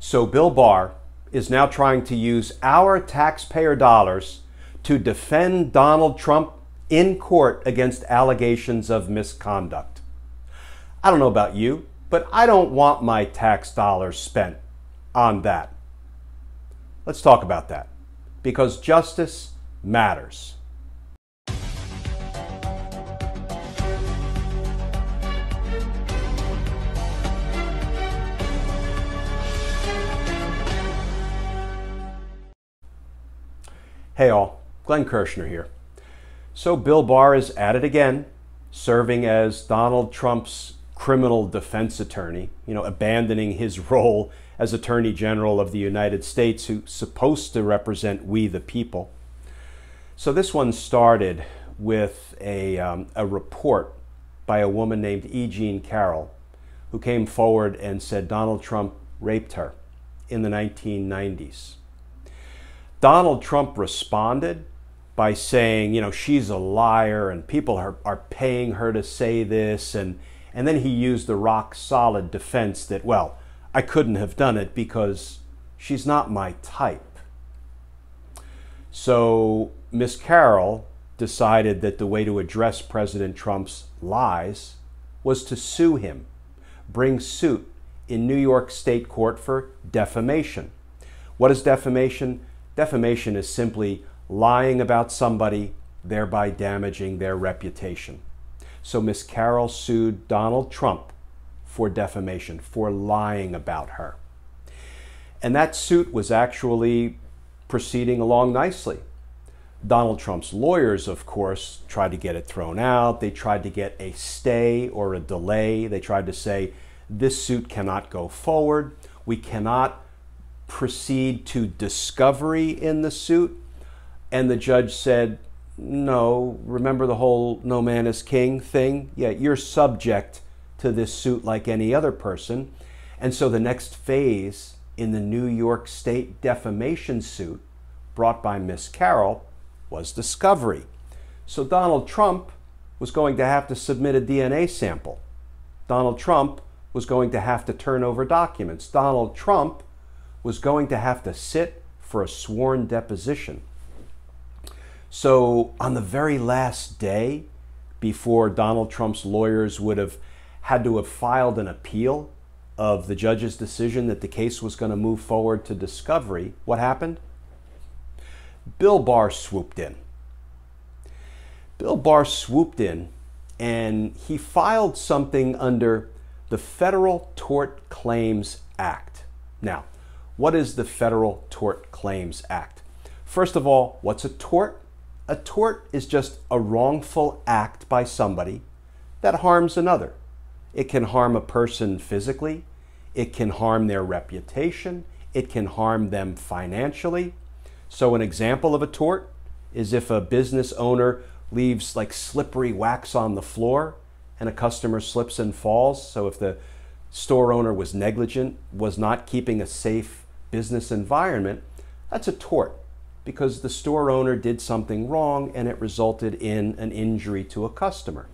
So Bill Barr is now trying to use our taxpayer dollars to defend Donald Trump in court against allegations of misconduct. I don't know about you, but I don't want my tax dollars spent on that. Let's talk about that, because justice matters. Hey all, Glenn Kirshner here. So Bill Barr is at it again, serving as Donald Trump's criminal defense attorney, abandoning his role as Attorney General of the United States, who's supposed to represent we the people. So this one started with a report by a woman named Carrol, who came forward and said Donald Trump raped her in the 1990s. Donald Trump responded by saying, she's a liar and people are paying her to say this. And then he used the rock solid defense that, well, I couldn't have done it because she's not my type. So Miss Carrol decided that the way to address President Trump's lies was to sue him, bring suit in New York State court for defamation. What is defamation? Defamation is simply lying about somebody, thereby damaging their reputation. So Miss Carrol sued Donald Trump for defamation, for lying about her. And that suit was actually proceeding along nicely. Donald Trump's lawyers, of course, tried to get it thrown out. They tried to get a stay or a delay. They tried to say, this suit cannot go forward. We cannot proceed to discovery in the suit. And the judge said, no, remember the whole no man is king thing? Yeah, you're subject to this suit like any other person. And so the next phase in the New York State defamation suit brought by Miss Carrol was discovery. So Donald Trump was going to have to submit a DNA sample. Donald Trump was going to have to turn over documents. Donald Trump was going to have to sit for a sworn deposition. So on the very last day before Donald Trump's lawyers would have had to have filed an appeal of the judge's decision that the case was going to move forward to discovery, what happened? Bill Barr swooped in. Bill Barr swooped in and he filed something under the Federal Tort Claims Act. Now, what is the Federal Tort Claims Act? First of all, what's a tort? A tort is just a wrongful act by somebody that harms another. It can harm a person physically, it can harm their reputation, it can harm them financially. So an example of a tort is if a business owner leaves like slippery wax on the floor and a customer slips and falls. So if the store owner was negligent, was not keeping a safe business environment, that's a tort because the store owner did something wrong and it resulted in an injury to a customer.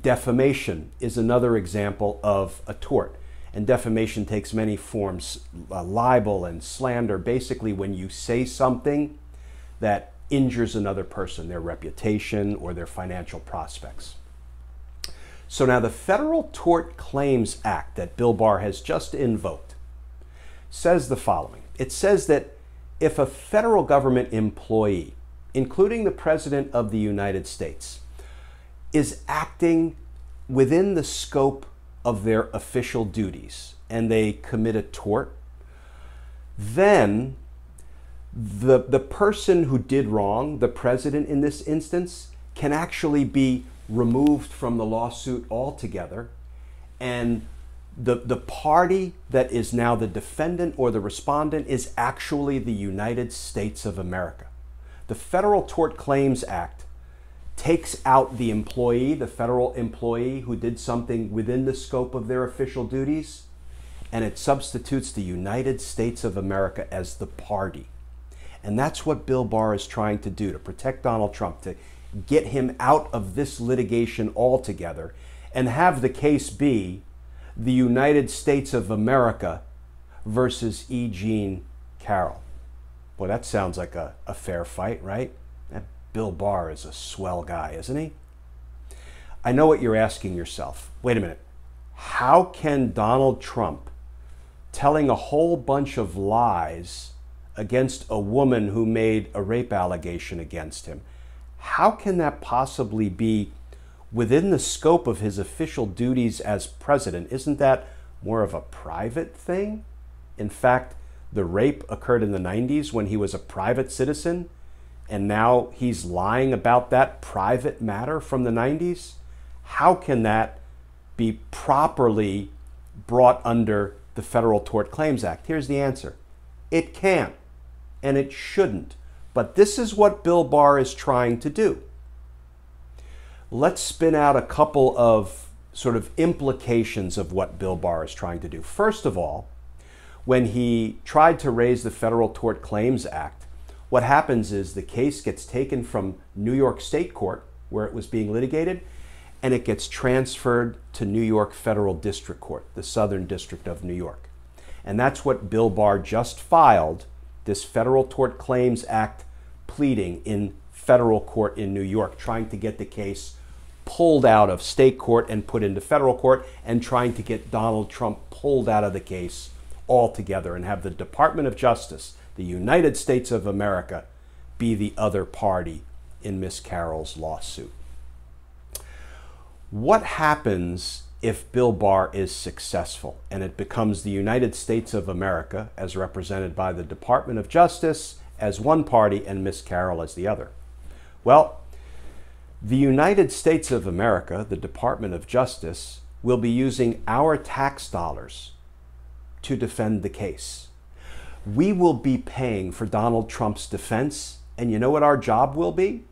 Defamation is another example of a tort. And defamation takes many forms, libel and slander, basically when you say something that injures another person, their reputation or their financial prospects. So now the Federal Tort Claims Act that Bill Barr has just invoked says the following. It says that if a federal government employee, including the President of the United States, is acting within the scope of their official duties and they commit a tort, then the person who did wrong, the president in this instance, can actually be removed from the lawsuit altogether, and the party that is now the defendant or the respondent is actually the United States of America. The Federal Tort Claims Act takes out the employee, the federal employee who did something within the scope of their official duties, and it substitutes the United States of America as the party. And that's what Bill Barr is trying to do to protect Donald Trump, to get him out of this litigation altogether and have the case be the United States of America versus E. Jean Carroll. Boy, that sounds like a fair fight, right? That Bill Barr is a swell guy, isn't he? I know what you're asking yourself. Wait a minute. How can Donald Trump telling a whole bunch of lies against a woman who made a rape allegation against him, how can that possibly be within the scope of his official duties as president? Isn't that more of a private thing? In fact, the rape occurred in the 90s when he was a private citizen, and now he's lying about that private matter from the 90s? How can that be properly brought under the Federal Tort Claims Act? Here's the answer. It can't, and it shouldn't. But this is what Bill Barr is trying to do. Let's spin out a couple of sort of implications of what Bill Barr is trying to do. First of all, when he tried to raise the Federal Tort Claims Act, what happens is the case gets taken from New York State Court, where it was being litigated, and it gets transferred to New York Federal District Court, the Southern District of New York. And that's what Bill Barr just filed, this Federal Tort Claims Act pleading in federal court in New York, trying to get the case pulled out of state court and put into federal court, and trying to get Donald Trump pulled out of the case altogether and have the Department of Justice, the United States of America, be the other party in Miss Carroll's lawsuit. What happens if Bill Barr is successful and it becomes the United States of America, as represented by the Department of Justice, as one party and Miss Carroll as the other? Well, the United States of America, the Department of Justice, will be using our tax dollars to defend the case. We will be paying for Donald Trump's defense, and you know what our job will be?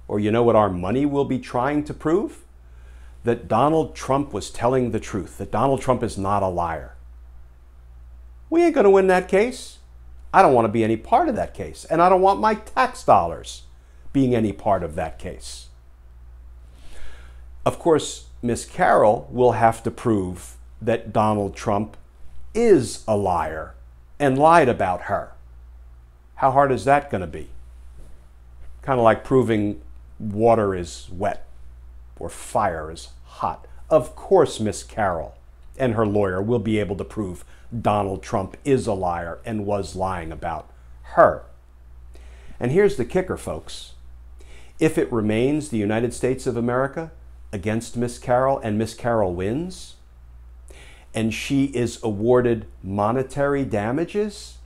Or you know what our money will be trying to prove? That Donald Trump was telling the truth, that Donald Trump is not a liar. We ain't going to win that case. I don't want to be any part of that case, and I don't want my tax dollars being any part of that case. Of course, Miss Carroll will have to prove that Donald Trump is a liar and lied about her. How hard is that going to be? Kind of like proving water is wet or fire is hot. Of course, Miss Carroll and her lawyer will be able to prove Donald Trump is a liar and was lying about her. And here's the kicker, folks. If it remains the United States of America against Miss Carroll and Miss Carroll wins, and she is awarded monetary damages,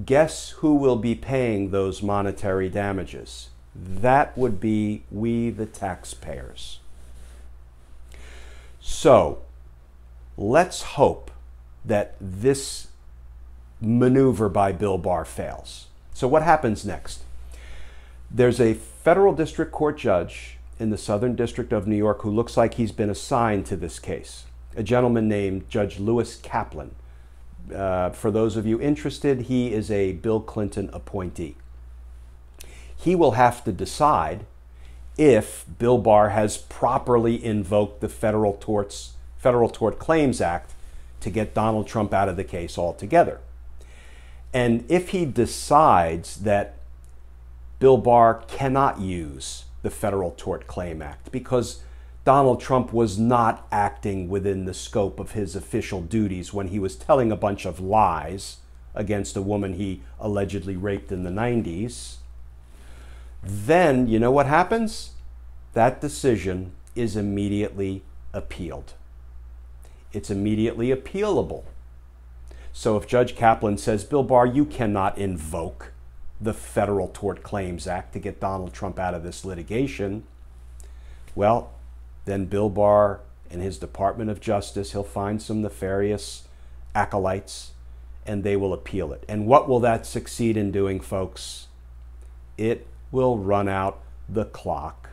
guess who will be paying those monetary damages? That would be we, the taxpayers. So let's hope that this maneuver by Bill Barr fails. So what happens next? There's a federal district court judge in the Southern District of New York who looks like he's been assigned to this case, a gentleman named Judge Lewis Kaplan. For those of you interested, he is a Bill Clinton appointee. He will have to decide if Bill Barr has properly invoked the Federal Tort Claims Act to get Donald Trump out of the case altogether. And if he decides that Bill Barr cannot use the Federal Tort Claim Act because Donald Trump was not acting within the scope of his official duties when he was telling a bunch of lies against a woman he allegedly raped in the 90s, then you know what happens? That decision is immediately appealed. It's immediately appealable. So if Judge Kaplan says, Bill Barr, you cannot invoke the Federal Tort Claims Act to get Donald Trump out of this litigation, well, then Bill Barr and his Department of Justice, he'll find some nefarious acolytes, and they will appeal it. And what will that succeed in doing, folks? It will run out the clock,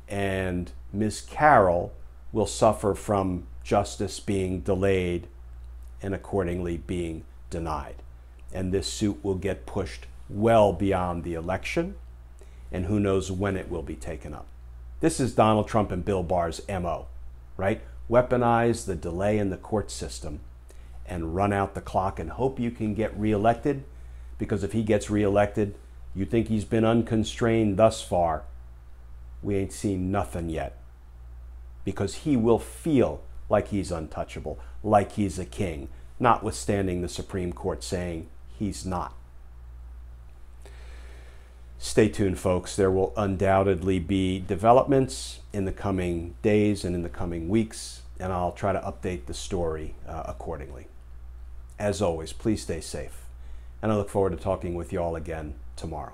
and Ms. Carroll will suffer from justice being delayed and accordingly being denied. And this suit will get pushed well beyond the election, and who knows when it will be taken up. This is Donald Trump and Bill Barr's MO, right? Weaponize the delay in the court system and run out the clock and hope you can get reelected, because if he gets reelected, you think he's been unconstrained thus far. We ain't seen nothing yet, because he will feel like he's untouchable, like he's a king, notwithstanding the Supreme Court saying he's not. Stay tuned, folks. There will undoubtedly be developments in the coming days and in the coming weeks, and I'll try to update the story accordingly. As always, please stay safe, and I look forward to talking with you all again tomorrow.